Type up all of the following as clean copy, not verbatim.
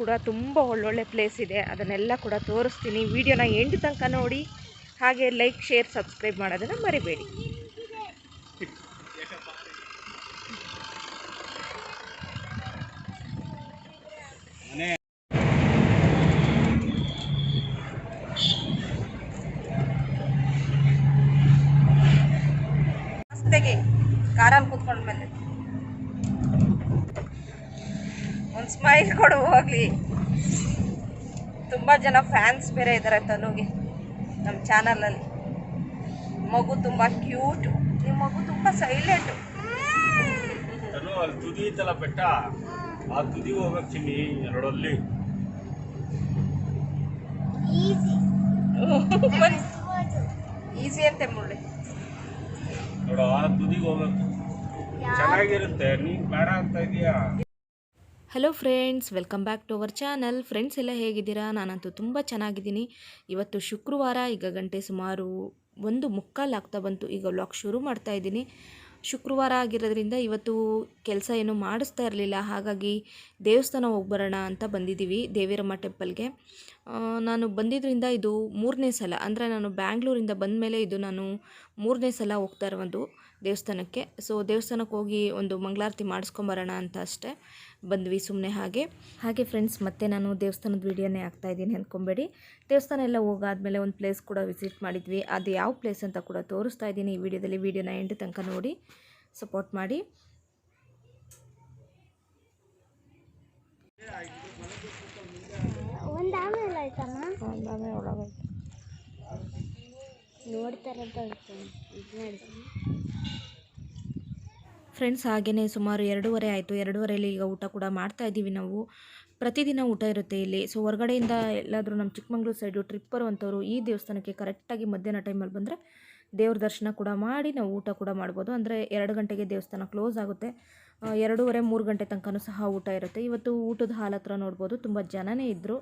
ಕೂಡ ತುಂಬ ಒಳ್ಳೊಳ್ಳೆ ಪ್ಲೇಸ್ ಇದೆ, ಅದನ್ನೆಲ್ಲ ಕೂಡ ತೋರಿಸ್ತೀನಿ. ವಿಡಿಯೋನ ಎಂಡ್ ತನಕ ನೋಡಿ, ಹಾಗೆ ಲೈಕ್, ಶೇರ್, ಸಬ್ಸ್ಕ್ರೈಬ್ ಮಾಡೋದನ್ನು ಮರಿಬೇಡಿ. ಮಸ್ತೆಗೆ ಕಾರಲ್ಲಿ ಕೂತ್ಕೊಂಡ ಮೇಲೆ ಒಂದು ಸ್ಮೈಲ್ ಕೊಡು ಹೋಗ್ಲಿ. ತುಂಬ ಜನ ಫ್ಯಾನ್ಸ್ ಬೇರೆ ಇದ್ದಾರೆ ತನುಗೆ ನಮ್ಮ ಚಾನಲಲ್ಲಿ. ಮಗು ತುಂಬ ಕ್ಯೂಟು, ನಿಮ್ಮ ಮಗು ತುಂಬ ಸೈಲೆಂಟು. ಅಲ್ಲಿ ತುದಿ ಇತ್ತಲ್ಲ ಬೆಟ್ಟ, ಆ ತುದಿ ಹೋಗ್ಬೇಕು ಚಿನ್ನಿ, ಎರಡಲ್ಲಿ ಈಸಿ ಅಂತೆ ಮುಳ್ಳಿ ನೋಡು, ಆ ತುದಿಗೆ ಹೋಗ್ಬೇಕು, ಚೆನ್ನಾಗಿರುತ್ತೆ. ನೀನು ಬೇಡ ಅಂತ ಇದೀಯಾ? Hello friends, welcome back to our channel. Friends ಎಲ್ಲ ಹೇಗಿದ್ದೀರಾ? ನಾನಂತೂ ತುಂಬ ಚೆನ್ನಾಗಿದ್ದೀನಿ. ಇವತ್ತು ಶುಕ್ರವಾರ, ಈಗ ಗಂಟೆ ಸುಮಾರು 1:45 ಆಗ್ತಾ ಬಂತು. ಈಗ ವ್ಲಾಗ್ ಶುರು ಮಾಡ್ತಾ ಇದ್ದೀನಿ. ಶುಕ್ರವಾರ ಆಗಿರೋದ್ರಿಂದ ಇವತ್ತು ಕೆಲಸ ಏನೂ ಮಾಡಿಸ್ತಾ ಇರಲಿಲ್ಲ, ಹಾಗಾಗಿ ದೇವಸ್ಥಾನ ಹೋಗ್ಬರೋಣ ಅಂತ ಬಂದಿದ್ದೀವಿ, ದೇವಿರಮ್ಮ ಟೆಂಪಲ್ಗೆ. ನಾನು ಬಂದಿದ್ದರಿಂದ ಇದು 3ನೇ ಸಲ, ಅಂದರೆ ನಾನು ಬ್ಯಾಂಗ್ಳೂರಿಂದ ಬಂದ ಮೇಲೆ ಇದು ನಾನು 3ನೇ ಸಲ ಹೋಗ್ತಾ ಇರೋದು ದೇವಸ್ಥಾನಕ್ಕೆ. ಸೊ ದೇವಸ್ಥಾನಕ್ಕೆ ಹೋಗಿ ಒಂದು ಮಂಗಳಾರತಿ ಮಾಡಿಸ್ಕೊಂಬರೋಣ ಅಂತ ಅಷ್ಟೇ ಬಂದ್ವಿ ಸುಮ್ಮನೆ ಹಾಗೆ ಫ್ರೆಂಡ್ಸ್. ಮತ್ತೆ ನಾನು ದೇವಸ್ಥಾನದ ವೀಡಿಯೋನೇ ಹಾಕ್ತಾಯಿದ್ದೀನಿ ಅಂದ್ಕೊಬೇಡಿ. ದೇವಸ್ಥಾನ ಎಲ್ಲ ಹೋಗಾದ್ಮೇಲೆ ಒಂದು ಪ್ಲೇಸ್ ಕೂಡ ವಿಸಿಟ್ ಮಾಡಿದ್ವಿ, ಅದು ಯಾವ ಪ್ಲೇಸ್ ಅಂತ ಕೂಡ ತೋರಿಸ್ತಾ ಇದ್ದೀನಿ ಈ ವಿಡಿಯೋದಲ್ಲಿ. ವಿಡಿಯೋನ ಎಂಡ್ ತನಕ ನೋಡಿ, ಸಪೋರ್ಟ್ ಮಾಡಿ. ಫ್ರೆಂಡ್ಸ್ ಹಾಗೆಯೇ ಸುಮಾರು 2:30 ಆಯಿತು. 2:30ಲ್ಲಿ ಈಗ ಊಟ ಕೂಡ ಮಾಡ್ತಾ ಇದ್ದೀವಿ ನಾವು. ಪ್ರತಿದಿನ ಊಟ ಇರುತ್ತೆ ಇಲ್ಲಿ. ಸೊ ಹೊರಗಡೆಯಿಂದ ಎಲ್ಲಾದರೂ ನಮ್ಮ ಚಿಕ್ಕಮಂಗ್ಳೂರು ಸೈಡು ಟ್ರಿಪ್ ಬರುವಂಥವ್ರು ಈ ದೇವಸ್ಥಾನಕ್ಕೆ ಕರೆಕ್ಟಾಗಿ ಮಧ್ಯಾಹ್ನ ಟೈಮಲ್ಲಿ ಬಂದರೆ ದೇವ್ರ ದರ್ಶನ ಕೂಡ ಮಾಡಿ ನಾವು ಊಟ ಕೂಡ ಮಾಡ್ಬೋದು. ಅಂದರೆ 2 ಗಂಟೆಗೆ ದೇವಸ್ಥಾನ ಕ್ಲೋಸ್ ಆಗುತ್ತೆ. 2:30, 3 ಗಂಟೆ ತನಕನೂ ಸಹ ಊಟ ಇರುತ್ತೆ. ಇವತ್ತು ಊಟದ ಹಾಲ್ ಹತ್ರ ನೋಡ್ಬೋದು ತುಂಬ ಜನನೇ ಇದ್ದರು.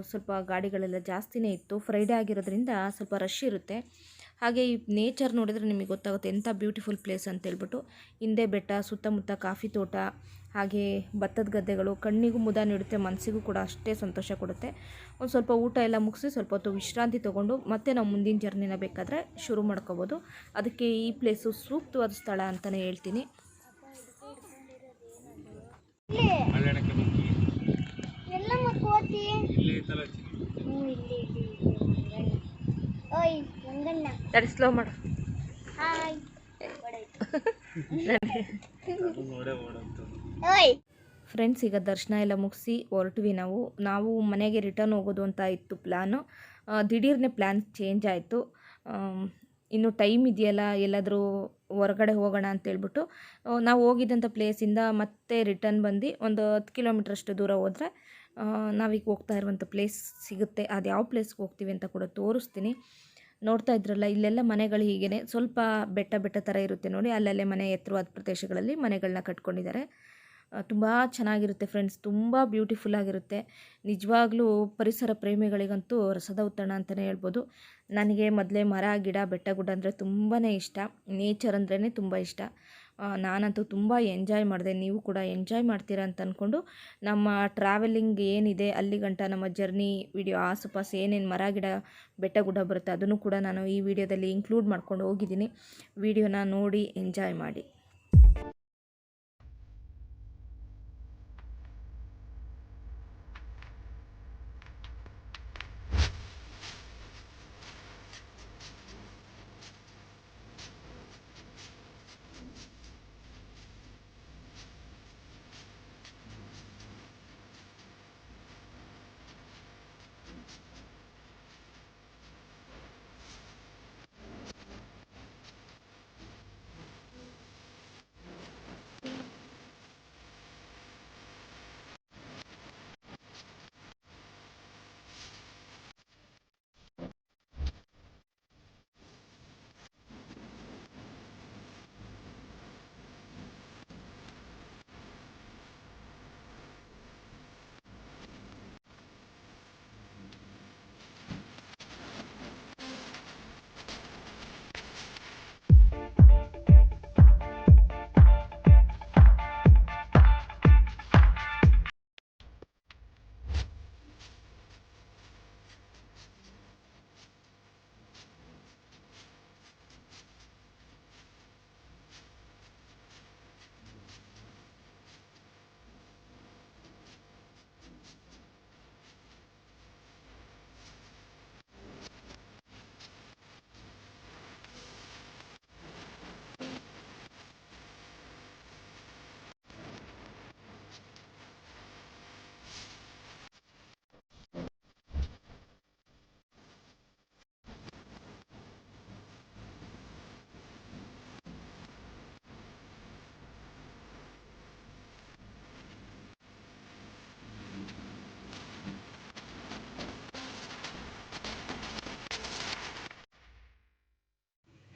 ಸ್ವಲ್ಪ ಗಾಡಿಗಳೆಲ್ಲ ಜಾಸ್ತಿನೇ ಇತ್ತು. ಫ್ರೈಡೇ ಆಗಿರೋದ್ರಿಂದ ಸ್ವಲ್ಪ ರಶ್ ಇರುತ್ತೆ. ಹಾಗೆ ಈ ನೇಚರ್ ನೋಡಿದರೆ ನಿಮಗೆ ಗೊತ್ತಾಗುತ್ತೆ ಎಂಥ ಬ್ಯೂಟಿಫುಲ್ ಪ್ಲೇಸ್ ಅಂತೇಳ್ಬಿಟ್ಟು. ಹಿಂದೆ ಬೆಟ್ಟ, ಸುತ್ತಮುತ್ತ ಕಾಫಿ ತೋಟ, ಹಾಗೆ ಭತ್ತದ ಗದ್ದೆಗಳು ಕಣ್ಣಿಗೂ ಮುದ ನೀಡುತ್ತೆ, ಮನಸ್ಸಿಗೂ ಕೂಡ ಅಷ್ಟೇ ಸಂತೋಷ ಕೊಡುತ್ತೆ. ಒಂದು ಸ್ವಲ್ಪ ಊಟ ಎಲ್ಲ ಮುಗಿಸಿ ಸ್ವಲ್ಪ ಹೊತ್ತು ವಿಶ್ರಾಂತಿ ತೊಗೊಂಡು ಮತ್ತೆ ನಾವು ಮುಂದಿನ ಜರ್ನಿನ ಬೇಕಾದರೆ ಶುರು ಮಾಡ್ಕೋಬೋದು. ಅದಕ್ಕೆ ಈ ಪ್ಲೇಸು ಸೂಕ್ತವಾದ ಸ್ಥಳ ಅಂತಲೇ ಹೇಳ್ತೀನಿ. ಸ್ಲೋ ಮಾಡು. ಫ್ರೆಂಡ್ಸ್ ಈಗ ದರ್ಶನ ಎಲ್ಲ ಮುಗಿಸಿ ಹೊರಟ್ವಿ ನಾವು ಮನೆಗೆ ರಿಟರ್ನ್ ಹೋಗೋದು ಅಂತ ಇತ್ತು ಪ್ಲ್ಯಾನು. ದಿಢೀರ್ನೇ ಪ್ಲ್ಯಾನ್ ಚೇಂಜ್ ಆಯಿತು. ಇನ್ನು ಟೈಮ್ ಇದೆಯಲ್ಲ, ಎಲ್ಲಾದರೂ ಹೊರಗಡೆ ಹೋಗೋಣ ಅಂತೇಳ್ಬಿಟ್ಟು ನಾವು ಹೋಗಿದ್ದಂಥ ಪ್ಲೇಸಿಂದ ಮತ್ತೆ ರಿಟರ್ನ್ ಬಂದು ಒಂದು 10 ಕಿಲೋಮೀಟ್ರಷ್ಟು ದೂರ ಹೋದರೆ ನಾವೀಗ ಹೋಗ್ತಾ ಇರುವಂಥ ಪ್ಲೇಸ್ ಸಿಗುತ್ತೆ. ಅದು ಯಾವ ಪ್ಲೇಸ್ಗೆ ಹೋಗ್ತೀವಿ ಅಂತ ಕೂಡ ತೋರಿಸ್ತೀನಿ. ನೋಡ್ತಾ ಇದ್ರಲ್ಲ, ಇಲ್ಲೆಲ್ಲ ಮನೆಗಳು ಹೀಗೇ ಸ್ವಲ್ಪ ಬೆಟ್ಟ ಥರ ಇರುತ್ತೆ ನೋಡಿ, ಅಲ್ಲಲ್ಲೇ ಮನೆ ಎತ್ತರವಾದ ಪ್ರದೇಶಗಳಲ್ಲಿ ಮನೆಗಳನ್ನ ಕಟ್ಕೊಂಡಿದ್ದಾರೆ. ತುಂಬ ಚೆನ್ನಾಗಿರುತ್ತೆ ಫ್ರೆಂಡ್ಸ್, ತುಂಬ ಬ್ಯೂಟಿಫುಲ್ ಆಗಿರುತ್ತೆ. ನಿಜವಾಗ್ಲೂ ಪರಿಸರ ಪ್ರೇಮಿಗಳಿಗಂತೂ ರಸದ ಉತ್ತಣ ಅಂತಲೇ ಹೇಳ್ಬೋದು. ನನಗೆ ಮೊದಲೇ ಮರ, ಗಿಡ, ಬೆಟ್ಟ, ಗುಡ್ಡ ಅಂದರೆ ತುಂಬಾ ಇಷ್ಟ. ನೇಚರ್ ಅಂದ್ರೇ ತುಂಬ ಇಷ್ಟ. ನಾನಂತೂ ತುಂಬ ಎಂಜಾಯ್ ಮಾಡಿದೆ. ನೀವು ಕೂಡ ಎಂಜಾಯ್ ಮಾಡ್ತೀರಾ ಅಂತ ಅಂದ್ಕೊಂಡು ನಮ್ಮ ಟ್ರಾವೆಲಿಂಗ್ ಏನಿದೆ ಅಲ್ಲಿ ಗಂಟ ನಮ್ಮ ಜರ್ನಿ ವಿಡಿಯೋ ಆಸುಪಾಸು ಏನೇನು ಮರ, ಗಿಡ, ಬೆಟ್ಟ, ಗುಡ್ಡ ಬರುತ್ತೆ ಅದನ್ನು ಕೂಡ ನಾನು ಈ ವಿಡಿಯೋದಲ್ಲಿ ಇನ್ಕ್ಲೂಡ್ ಮಾಡ್ಕೊಂಡು ಹೋಗಿದ್ದೀನಿ. ವಿಡಿಯೋನ ನೋಡಿ ಎಂಜಾಯ್ ಮಾಡಿ.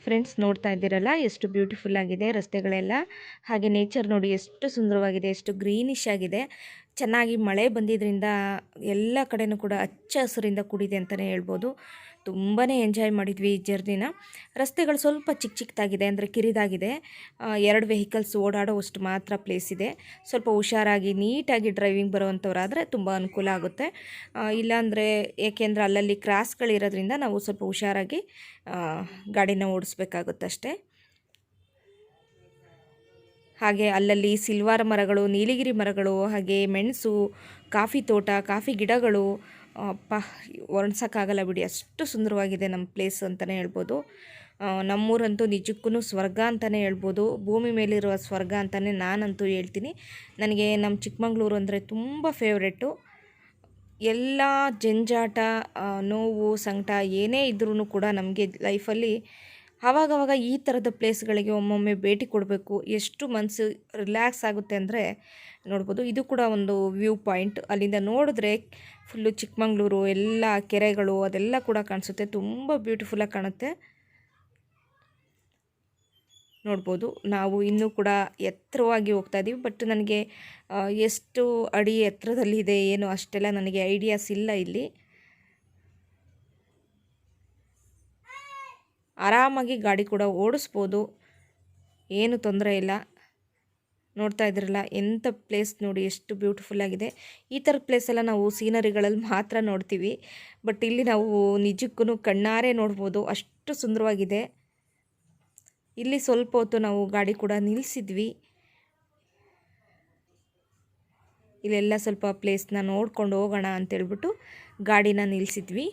ಫ್ರೆಂಡ್ಸ್ ನೋಡ್ತಾ ಇದ್ದೀರಲ್ಲ ಎಷ್ಟು ಬ್ಯೂಟಿಫುಲ್ ಆಗಿದೆ ರಸ್ತೆಗಳೆಲ್ಲ. ಹಾಗೆ ನೇಚರ್ ನೋಡಿ ಎಷ್ಟು ಸುಂದರವಾಗಿದೆ, ಎಷ್ಟು ಗ್ರೀನಿಶ್ ಆಗಿದೆ. ಚೆನ್ನಾಗಿ ಮಳೆ ಬಂದಿದ್ದರಿಂದ ಎಲ್ಲ ಕಡೆನೂ ಕೂಡ ಹಚ್ಚ ಹಸಿರಿಂದ ಕೂಡಿದೆ ಅಂತಲೇ ಹೇಳ್ಬೋದು. ತುಂಬಾ ಎಂಜಾಯ್ ಮಾಡಿದ್ವಿ ಈ ಜರ್ನಿನ. ರಸ್ತೆಗಳು ಸ್ವಲ್ಪ ಚಿಕ್ಕದಾಗಿದೆ, ಅಂದರೆ ಕಿರಿದಾಗಿದೆ. 2 ವೆಹಿಕಲ್ಸ್ ಓಡಾಡೋವಷ್ಟು ಮಾತ್ರ ಪ್ಲೇಸ್ ಇದೆ. ಸ್ವಲ್ಪ ಹುಷಾರಾಗಿ ನೀಟಾಗಿ ಡ್ರೈವಿಂಗ್ ಬರೋವಂಥವ್ರಾದರೆ ತುಂಬ ಅನುಕೂಲ ಆಗುತ್ತೆ. ಇಲ್ಲಾಂದರೆ ಏಕೆಂದರೆ ಅಲ್ಲಲ್ಲಿ ಕ್ರಾಸ್ಗಳಿರೋದ್ರಿಂದ ನಾವು ಸ್ವಲ್ಪ ಹುಷಾರಾಗಿ ಗಾಡಿನ ಓಡಿಸ್ಬೇಕಾಗುತ್ತೆ ಅಷ್ಟೇ. ಹಾಗೆ ಅಲ್ಲಲ್ಲಿ ಸಿಲ್ವಾರ್ ಮರಗಳು, ನೀಲಗಿರಿ ಮರಗಳು, ಹಾಗೆ ಮೆಣಸು, ಕಾಫಿ ತೋಟ, ಕಾಫಿ ಗಿಡಗಳು, ಅಪ್ಪ ವರ್ಣಿಸೋಕ್ಕಾಗಲ್ಲ ಬಿಡಿ, ಅಷ್ಟು ಸುಂದರವಾಗಿದೆ ನಮ್ಮ ಪ್ಲೇಸ್ ಅಂತಲೇ ಹೇಳ್ಬೋದು. ನಮ್ಮೂರಂತೂ ನಿಜಕ್ಕೂ ಸ್ವರ್ಗ ಅಂತಲೇ ಹೇಳ್ಬೋದು. ಭೂಮಿ ಮೇಲಿರುವ ಸ್ವರ್ಗ ಅಂತಲೇ ನಾನಂತೂ ಹೇಳ್ತೀನಿ. ನನಗೆ ನಮ್ಮ ಚಿಕ್ಕಮಂಗ್ಳೂರು ಅಂದರೆ ತುಂಬ ಫೇವ್ರೆಟ್ಟು. ಎಲ್ಲ ಜಂಜಾಟ, ನೋವು, ಸಂಕಟ ಏನೇ ಇದ್ರೂ ಕೂಡ ನಮಗೆ ಲೈಫಲ್ಲಿ ಆವಾಗವಾಗ ಈ ಥರದ ಪ್ಲೇಸ್ಗಳಿಗೆ ಒಮ್ಮೊಮ್ಮೆ ಭೇಟಿ ಕೊಡಬೇಕು. ಎಷ್ಟು ಮನಸ್ಸು ರಿಲ್ಯಾಕ್ಸ್ ಆಗುತ್ತೆ ಅಂದರೆ ನೋಡ್ಬೋದು. ಇದು ಕೂಡ ಒಂದು ವ್ಯೂ ಪಾಯಿಂಟ್. ಅಲ್ಲಿಂದ ನೋಡಿದ್ರೆ ಫುಲ್ಲು ಚಿಕ್ಕಮಂಗ್ಳೂರು ಎಲ್ಲ ಕೆರೆಗಳು ಅದೆಲ್ಲ ಕೂಡ ಕಾಣಿಸುತ್ತೆ. ತುಂಬ ಬ್ಯೂಟಿಫುಲ್ಲಾಗಿ ಕಾಣುತ್ತೆ. ನೋಡ್ಬೋದು. ನಾವು ಇನ್ನೂ ಕೂಡ ಎತ್ತರವಾಗಿ ಹೋಗ್ತಾ ಇದ್ದೀವಿ. ಬಟ್ ನನಗೆ ಎಷ್ಟು ಅಡಿ ಎತ್ತರದಲ್ಲಿದೆ ಏನು ಅಷ್ಟೆಲ್ಲ ನನಗೆ ಐಡಿಯಾಸ್ ಇಲ್ಲ. ಇಲ್ಲಿ ಆರಾಮಾಗಿ ಗಾಡಿ ಕೂಡ ಓಡಿಸ್ಬೋದು, ಏನು ತೊಂದರೆ ಇಲ್ಲ. ನೋಡ್ತಾ ಇದ್ರಲ್ಲ ಎಂಥ ಪ್ಲೇಸ್ ನೋಡಿ, ಎಷ್ಟು ಬ್ಯೂಟಿಫುಲ್ಲಾಗಿದೆ. ಈ ಥರ ಪ್ಲೇಸೆಲ್ಲ ನಾವು ಸೀನರಿಗಳಲ್ಲಿ ಮಾತ್ರ ನೋಡ್ತೀವಿ. ಬಟ್ ಇಲ್ಲಿ ನಾವು ನಿಜಕ್ಕೂ ಕಣ್ಣಾರೆ ನೋಡ್ಬೋದು, ಅಷ್ಟು ಸುಂದರವಾಗಿದೆ. ಇಲ್ಲಿ ಸ್ವಲ್ಪ ಹೊತ್ತು ನಾವು ಗಾಡಿ ಕೂಡ ನಿಲ್ಲಿಸಿದ್ವಿ. ಇಲ್ಲೆಲ್ಲ ಸ್ವಲ್ಪ ಪ್ಲೇಸ್ನ ನೋಡ್ಕೊಂಡು ಹೋಗೋಣ ಅಂತೇಳ್ಬಿಟ್ಟು ಗಾಡಿನ ನಿಲ್ಲಿಸಿದ್ವಿ.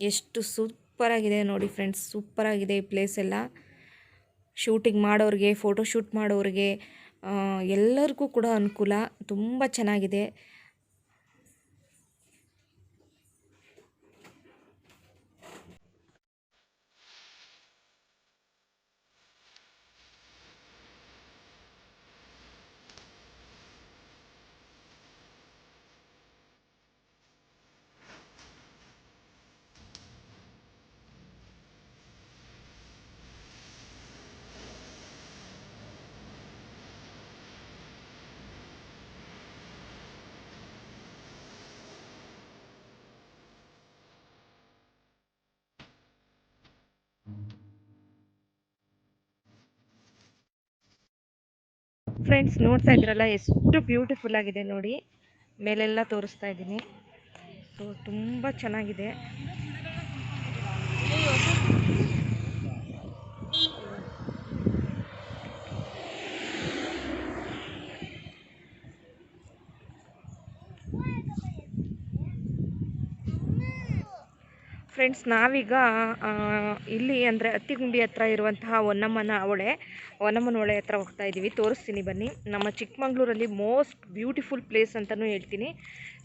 ಎಷ್ಟು ಸೂಪರಾಗಿದೆ ನೋಡಿ ಫ್ರೆಂಡ್ಸ್, ಸೂಪರಾಗಿದೆ ಈ ಪ್ಲೇಸ್ ಎಲ್ಲ. ಶೂಟಿಂಗ್ ಮಾಡೋರಿಗೆ, ಫೋಟೋ ಶೂಟ್ ಮಾಡೋರಿಗೆ ಎಲ್ಲರಿಗೂ ಕೂಡ ಅನುಕೂಲ, ತುಂಬ ಚೆನ್ನಾಗಿದೆ. ಫ್ರೆಂಡ್ಸ್ ನೋಡ್ತಾ ಇದ್ರಲ್ಲ ಎಷ್ಟು ಬ್ಯೂಟಿಫುಲ್ ಆಗಿದೆ ನೋಡಿ. ಮೇಲೆಲ್ಲ ತೋರಿಸ್ತಾ ಇದ್ದೀನಿ. ಸೊ ತುಂಬ ಚೆನ್ನಾಗಿದೆ. ಫ್ರೆಂಡ್ಸ್ ನಾವೀಗ ಇಲ್ಲಿ ಅಂದರೆ ಅತ್ತಿಗುಂಡಿ ಹತ್ರ ಇರುವಂತಹ ಹೊನ್ನಮ್ಮನ ಹೊಳೆ ಹತ್ರ ಹೋಗ್ತಾ ಇದ್ದೀವಿ. ತೋರಿಸ್ತೀನಿ ಬನ್ನಿ. ನಮ್ಮ ಚಿಕ್ಕಮಂಗ್ಳೂರಲ್ಲಿ ಮೋಸ್ಟ್ ಬ್ಯೂಟಿಫುಲ್ ಪ್ಲೇಸ್ ಅಂತಲೂ ಹೇಳ್ತೀನಿ.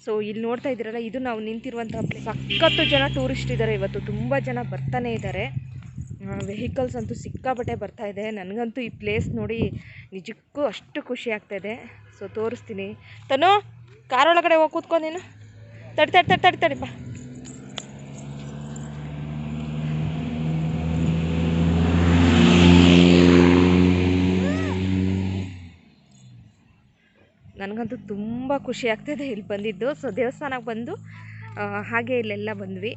ಸೊ ಇಲ್ಲಿ ನೋಡ್ತಾ ಇದ್ದೀರಲ್ಲ, ಇದು ನಾವು ನಿಂತಿರುವಂತಹ ಪ್ಲೇಸ್. ಸಖತ್ತು ಜನ ಟೂರಿಸ್ಟ್ ಇದ್ದಾರೆ ಇವತ್ತು, ತುಂಬ ಜನ ಬರ್ತಾನೆ ಇದ್ದಾರೆ. ವೆಹಿಕಲ್ಸ್ ಅಂತೂ ಸಿಕ್ಕಾಪಟ್ಟೆ ಬರ್ತಾ ಇದೆ. ನನಗಂತೂ ಈ ಪ್ಲೇಸ್ ನೋಡಿ ನಿಜಕ್ಕೂ ಅಷ್ಟು ಖುಷಿ ಆಗ್ತಾಯಿದೆ. ಸೊ ತೋರಿಸ್ತೀನಿ. ತನು ಕಾರೊಳಗಡೆ ಹೋಗಿ ಕೂತ್ಕೊ ನೀನು. ತಡಿ ಬಾ. ನನಗಂತೂ ತುಂಬ ಖುಷಿ ಆಗ್ತಾಯಿದೆ ಇಲ್ಲಿ ಬಂದಿದ್ದು. ಸೊ ದೇವಸ್ಥಾನಕ್ಕೆ ಬಂದು ಹಾಗೆ ಇಲ್ಲೆಲ್ಲ ಬಂದ್ವಿ.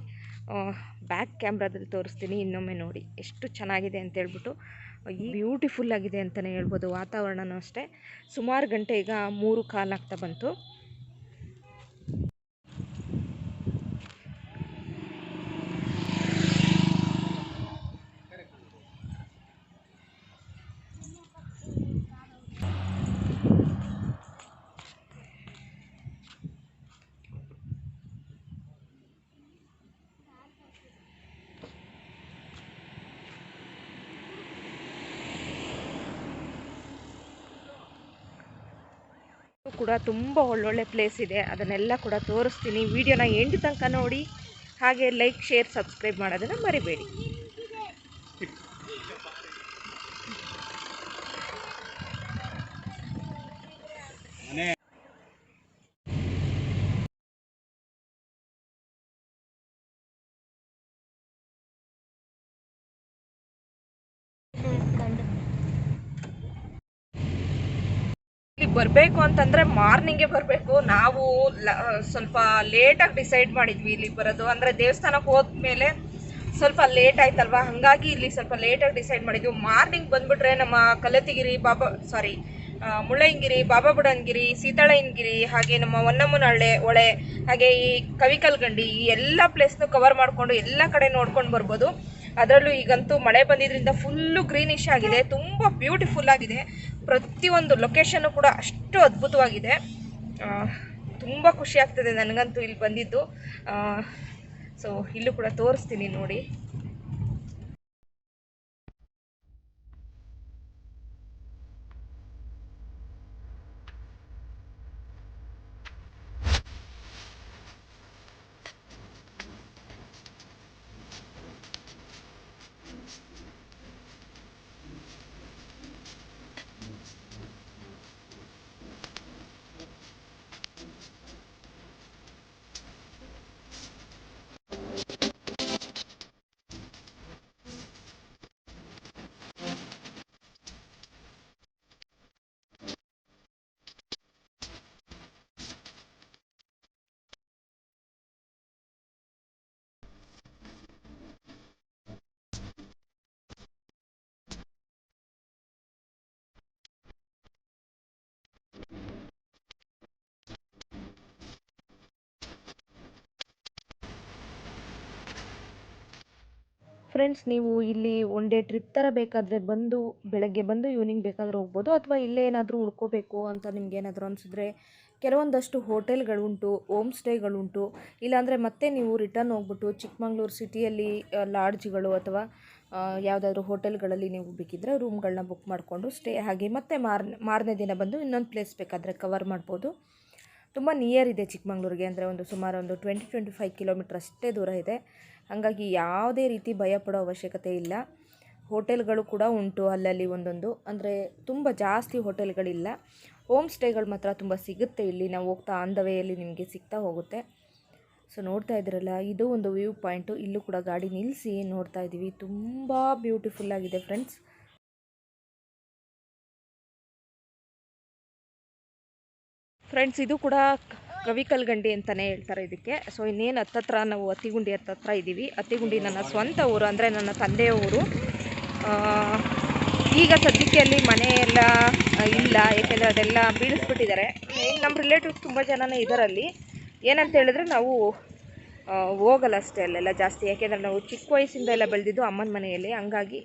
ಬ್ಯಾಕ್ ಕ್ಯಾಮ್ರಾದಲ್ಲಿ ತೋರಿಸ್ತೀನಿ ಇನ್ನೊಮ್ಮೆ ನೋಡಿ ಎಷ್ಟು ಚೆನ್ನಾಗಿದೆ ಅಂತೇಳ್ಬಿಟ್ಟು. ಬ್ಯೂಟಿಫುಲ್ ಆಗಿದೆ ಅಂತಲೇ ಹೇಳ್ಬೋದು. ವಾತಾವರಣನೂ ಅಷ್ಟೇ. ಸುಮಾರು ಗಂಟೆ ಈಗ 3:15 ಆಗ್ತಾ ಬಂತು. ಕೂಡ ತುಂಬ ಒಳ್ಳೊಳ್ಳೆ ಪ್ಲೇಸ್ ಇದೆ. ಅದನ್ನೆಲ್ಲ ಕೂಡ ತೋರಿಸ್ತೀನಿ. ವಿಡಿಯೋನ ಎಂಡ್ ತನಕ ನೋಡಿ. ಹಾಗೆ ಲೈಕ್, ಶೇರ್, ಸಬ್ಸ್ಕ್ರೈಬ್ ಮಾಡೋದನ್ನು ಮರಿಬೇಡಿ. ಇಲ್ಲಿ ಬರಬೇಕು ಅಂತಂದರೆ ಮಾರ್ನಿಂಗೇ ಬರಬೇಕು. ನಾವು ಸ್ವಲ್ಪ ಲೇಟಾಗಿ ಡಿಸೈಡ್ ಮಾಡಿದ್ವಿ ಇಲ್ಲಿ ಬರೋದು. ಅಂದರೆ ದೇವಸ್ಥಾನಕ್ಕೆ ಹೋದ್ಮೇಲೆ ಸ್ವಲ್ಪ ಲೇಟ್ ಆಯ್ತಲ್ವಾ, ಹಾಗಾಗಿ ಇಲ್ಲಿ ಸ್ವಲ್ಪ ಲೇಟಾಗಿ ಡಿಸೈಡ್ ಮಾಡಿದ್ವಿ. ಮಾರ್ನಿಂಗ್ ಬಂದುಬಿಟ್ರೆ ನಮ್ಮ ಕಲ್ಲತ್ತಿಗಿರಿ ಮುಳ್ಳಯ್ಯನಗಿರಿ, ಬಾಬಾ ಬುಡನ್ಗಿರಿ, ಸೀತಾಳಯ್ಯನಗಿರಿ, ಹಾಗೆ ನಮ್ಮ ಹೊನ್ನಮ್ಮನಹಳ್ಳಿ ಹೊಳೆ, ಹಾಗೆ ಈ ಕವಿಕಲ್ಗಂಡಿ, ಈ ಎಲ್ಲ ಪ್ಲೇಸ್ನು ಕವರ್ ಮಾಡಿಕೊಂಡು ಎಲ್ಲ ಕಡೆ ನೋಡ್ಕೊಂಡು ಬರ್ಬೋದು. ಅದರಲ್ಲೂ ಈಗಂತೂ ಮಳೆ ಬಂದಿದ್ದರಿಂದ ಫುಲ್ಲು ಗ್ರೀನಿಶ್ ಆಗಿದೆ, ತುಂಬ ಬ್ಯೂಟಿಫುಲ್ ಆಗಿದೆ. ಪ್ರತಿಯೊಂದು ಲೊಕೇಶನ್ನು ಕೂಡ ಅಷ್ಟು ಅದ್ಭುತವಾಗಿದೆ. ತುಂಬ ಖುಷಿ ಆಗ್ತದೆ ನನಗಂತೂ ಇಲ್ಲಿ ಬಂದಿದ್ದು. ಸೊ ಇಲ್ಲೂ ಕೂಡ ತೋರಿಸ್ತೀನಿ ನೋಡಿ. ಫ್ರೆಂಡ್ಸ್, ನೀವು ಇಲ್ಲಿ ಒನ್ ಡೇ ಟ್ರಿಪ್ ಥರ ಬೇಕಾದರೆ ಬಂದು ಬೆಳಗ್ಗೆ ಬಂದು ಈವ್ನಿಂಗ್ ಬೇಕಾದರೂ ಹೋಗ್ಬೋದು. ಅಥವಾ ಇಲ್ಲೇ ಏನಾದರೂ ಉಳ್ಕೋಬೇಕು ಅಂತ ನಿಮ್ಗೇನಾದರೂ ಅನಿಸಿದ್ರೆ ಕೆಲವೊಂದಷ್ಟು ಹೋಟೆಲ್ಗಳುಂಟು, ಹೋಮ್ ಸ್ಟೇಗಳುಂಟು. ಇಲ್ಲಾಂದರೆ ಮತ್ತೆ ನೀವು ರಿಟರ್ನ್ ಹೋಗ್ಬಿಟ್ಟು ಚಿಕ್ಕಮಂಗ್ಳೂರು ಸಿಟಿಯಲ್ಲಿ ಲಾಡ್ಜ್ಗಳು ಅಥವಾ ಯಾವುದಾದ್ರೂ ಹೋಟೆಲ್ಗಳಲ್ಲಿ ನೀವು ಬೇಕಿದ್ದರೆ ರೂಮ್ಗಳನ್ನ ಬುಕ್ ಮಾಡಿಕೊಂಡು ಸ್ಟೇ ಆಗಿ ಮತ್ತೆ ಮಾರನೇ ದಿನ ಬಂದು ಇನ್ನೊಂದು ಪ್ಲೇಸ್ ಬೇಕಾದರೆ ಕವರ್ ಮಾಡ್ಬೋದು. ತುಂಬ ನಿಯರ್ ಇದೆ ಚಿಕ್ಕಮಂಗ್ಳೂರಿಗೆ, ಅಂದರೆ ಸುಮಾರು ಒಂದು 20-25 ಕಿಲೋಮೀಟ್ರ್ ಅಷ್ಟೇ ದೂರ ಇದೆ. ಹಾಗಾಗಿ ಯಾವುದೇ ರೀತಿ ಭಯ ಪಡೋ ಅವಶ್ಯಕತೆ ಇಲ್ಲ. ಹೋಟೆಲ್ಗಳು ಕೂಡ ಉಂಟು ಅಲ್ಲಲ್ಲಿ ಒಂದೊಂದು, ಅಂದರೆ ತುಂಬ ಜಾಸ್ತಿ ಹೋಟೆಲ್ಗಳಿಲ್ಲ. ಹೋಮ್ ಸ್ಟೇಗಳು ಮಾತ್ರ ತುಂಬ ಸಿಗುತ್ತೆ ಇಲ್ಲಿ. ನಾವು ಹೋಗ್ತಾ ಆನ್ ದ ವೇಯಲ್ಲಿ ನಿಮಗೆ ಸಿಗ್ತಾ ಹೋಗುತ್ತೆ. ಸೊ ನೋಡ್ತಾ ಇದ್ದೀರಲ್ಲ, ಇದು ಒಂದು ವ್ಯೂ ಪಾಯಿಂಟು. ಇಲ್ಲೂ ಕೂಡ ಗಾಡಿ ನಿಲ್ಲಿಸಿ ನೋಡ್ತಾ ಇದ್ದೀವಿ. ತುಂಬ ಬ್ಯೂಟಿಫುಲ್ಲಾಗಿದೆ ಫ್ರೆಂಡ್ಸ್. ಇದು ಕೂಡ ಕವಿಕಲ್ಗಂಡಿ ಅಂತಲೇ ಹೇಳ್ತಾರೆ ಇದಕ್ಕೆ. ಸೊ ಇನ್ನೇನು ಹತ್ತತ್ರ ನಾವು ಅತ್ತಿಗುಂಡಿ ಹತ್ತತ್ರ ಇದ್ದೀವಿ. ಅತ್ತಿಗುಂಡಿ ನನ್ನ ಸ್ವಂತ ಊರು, ಅಂದರೆ ನನ್ನ ತಂದೆಯ ಊರು. ಈಗ ಸದ್ಯಕ್ಕೆ ಅಲ್ಲಿ ಮನೆ ಎಲ್ಲ ಇಲ್ಲ, ಯಾಕೆಂದರೆ ಅದೆಲ್ಲ ಬೀಳಿಸ್ಬಿಟ್ಟಿದ್ದಾರೆ. ನಮ್ಮ ರಿಲೇಟಿವ್ಸ್ ತುಂಬ ಜನನೇ ಇದರಲ್ಲಿ. ಏನಂತ ಹೇಳಿದ್ರೆ ನಾವು ಹೋಗಲ್ಲ ಅಷ್ಟೇ ಅಲ್ಲೆಲ್ಲ ಜಾಸ್ತಿ, ಯಾಕೆಂದರೆ ನಾವು ಚಿಕ್ಕ ವಯಸ್ಸಿಂದ ಎಲ್ಲ ಬೆಳೆದಿದ್ದು ಅಮ್ಮನ ಮನೆಯಲ್ಲಿ, ಹಂಗಾಗಿ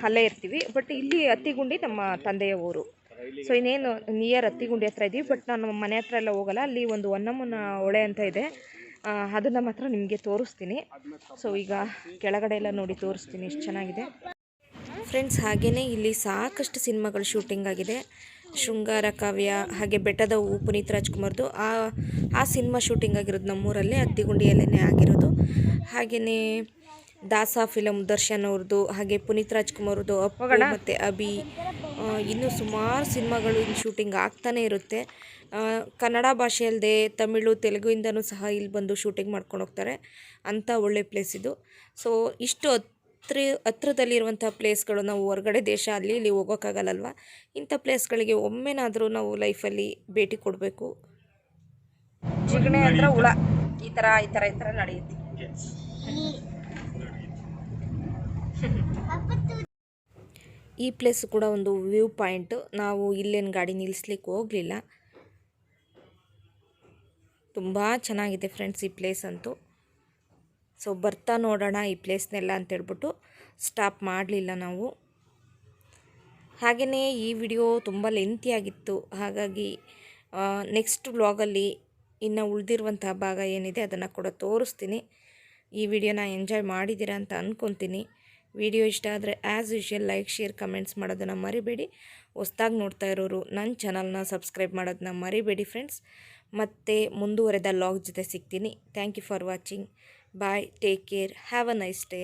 ಅಲ್ಲೇ ಇರ್ತೀವಿ. ಬಟ್ ಇಲ್ಲಿ ಅತ್ತಿಗುಂಡಿ ನಮ್ಮ ತಂದೆಯ ಊರು. ಸೊ ಇನ್ನೇನು ನಿಯರ್ ಅತ್ತಿಗುಂಡಿ ಹತ್ರ ಇದ್ದೀವಿ. ಬಟ್ ನಾನು ಮನೆ ಹತ್ರ ಎಲ್ಲ ಹೋಗಲ್ಲ. ಅಲ್ಲಿ ಒಂದು ಹೊನ್ನಮ್ಮನ ಹೊಳೆ ಅಂತ ಇದೆ, ಅದನ್ನು ಮಾತ್ರ ನಿಮಗೆ ತೋರಿಸ್ತೀನಿ. ಸೊ ಈಗ ಕೆಳಗಡೆ ಎಲ್ಲ ನೋಡಿ ತೋರಿಸ್ತೀನಿ, ಎಷ್ಟು ಚೆನ್ನಾಗಿದೆ ಫ್ರೆಂಡ್ಸ್. ಹಾಗೆಯೇ ಇಲ್ಲಿ ಸಾಕಷ್ಟು ಸಿನಿಮಾಗಳು ಶೂಟಿಂಗ್ ಆಗಿದೆ. ಶೃಂಗಾರ ಕಾವ್ಯ, ಹಾಗೆ ಬೆಟ್ಟದ ಹೂವು ಪುನೀತ್ ರಾಜ್ಕುಮಾರ್ದು ಆ ಸಿನಿಮಾ ಶೂಟಿಂಗ್ ಆಗಿರೋದು ನಮ್ಮೂರಲ್ಲೇ, ಅತ್ತಿಗುಂಡಿಯಲ್ಲೇ ಆಗಿರೋದು. ಹಾಗೆಯೇ ದಾಸ ಫಿಲಮ್ ದರ್ಶನ್ ಅವ್ರದ್ದು, ಹಾಗೆ ಪುನೀತ್ ರಾಜ್ಕುಮಾರ್ದು ಅಪ್ಪು ಮತ್ತು ಅಭಿ, ಇನ್ನೂ ಸುಮಾರು ಸಿನಿಮಾಗಳು ಇಲ್ಲಿ ಶೂಟಿಂಗ್ ಆಗ್ತಾನೇ ಇರುತ್ತೆ. ಕನ್ನಡ ಭಾಷೆಯಲ್ಲದೆ ತಮಿಳು ತೆಲುಗುಯಿಂದನೂ ಸಹ ಇಲ್ಲಿ ಬಂದು ಶೂಟಿಂಗ್ ಮಾಡ್ಕೊಂಡು ಹೋಗ್ತಾರೆ. ಅಂಥ ಒಳ್ಳೆ ಪ್ಲೇಸ್ ಇದು. ಸೊ ಇಷ್ಟು ಹತ್ರದಲ್ಲಿರುವಂಥ ಪ್ಲೇಸ್ಗಳು, ನಾವು ಹೊರಗಡೆ ದೇಶ ಅಲ್ಲಿ ಇಲ್ಲಿ ಹೋಗೋಕ್ಕಾಗಲ್ಲಲ್ವ, ಇಂಥ ಪ್ಲೇಸ್ಗಳಿಗೆ ಒಮ್ಮೆನಾದರೂ ನಾವು ಲೈಫಲ್ಲಿ ಭೇಟಿ ಕೊಡಬೇಕು. ಜಿಗಣೆ ಅಂದರೆ ಹುಳ ಈ ಥರ ನಡೆಯುತ್ತೆ. ಈ ಪ್ಲೇಸ್ ಕೂಡ ಒಂದು ವ್ಯೂ ಪಾಯಿಂಟು. ನಾವು ಇಲ್ಲೇನು ಗಾಡಿ ನಿಲ್ಲಿಸ್ಲಿಕ್ಕೆ ಹೋಗಲಿಲ್ಲ. ತುಂಬ ಚೆನ್ನಾಗಿದೆ ಫ್ರೆಂಡ್ಸ್ ಈ ಪ್ಲೇಸ್ ಅಂತೂ. ಸೊ ಬರ್ತಾ ನೋಡೋಣ ಈ ಪ್ಲೇಸ್ನೆಲ್ಲ ಅಂತೇಳ್ಬಿಟ್ಟು ಸ್ಟಾಪ್ ಮಾಡಲಿಲ್ಲ ನಾವು. ಹಾಗೆಯೇ ಈ ವಿಡಿಯೋ ತುಂಬ ಲೆಂತಿಯಾಗಿತ್ತು, ಹಾಗಾಗಿ ನೆಕ್ಸ್ಟ್ ವ್ಲಾಗಲ್ಲಿ ಇನ್ನು ಉಳಿದಿರುವಂಥ ಭಾಗ ಏನಿದೆ ಅದನ್ನು ಕೂಡ ತೋರಿಸ್ತೀನಿ. ಈ ವಿಡಿಯೋನ ಎಂಜಾಯ್ ಮಾಡಿದ್ದೀರಾ ಅಂತ ಅಂದ್ಕೊತೀನಿ. ವಿಡಿಯೋ ಇಷ್ಟ ಆದರೆ as usual like, share, comments ಮಾಡೋದನ್ನು ಮರಿಬೇಡಿ. ಹೊಸ್ದಾಗಿ ನೋಡ್ತಾ ಇರೋರು ನನ್ನ ಚಾನಲ್ನ ಸಬ್ಸ್ಕ್ರೈಬ್ ಮಾಡೋದನ್ನ ಮರಿಬೇಡಿ ಫ್ರೆಂಡ್ಸ್. ಮತ್ತು ಮುಂದುವರೆದ ವ್ಲಾಗ್ ಜೊತೆ ಸಿಗ್ತೀನಿ. Thank you for watching. Bye, take care, have a nice day.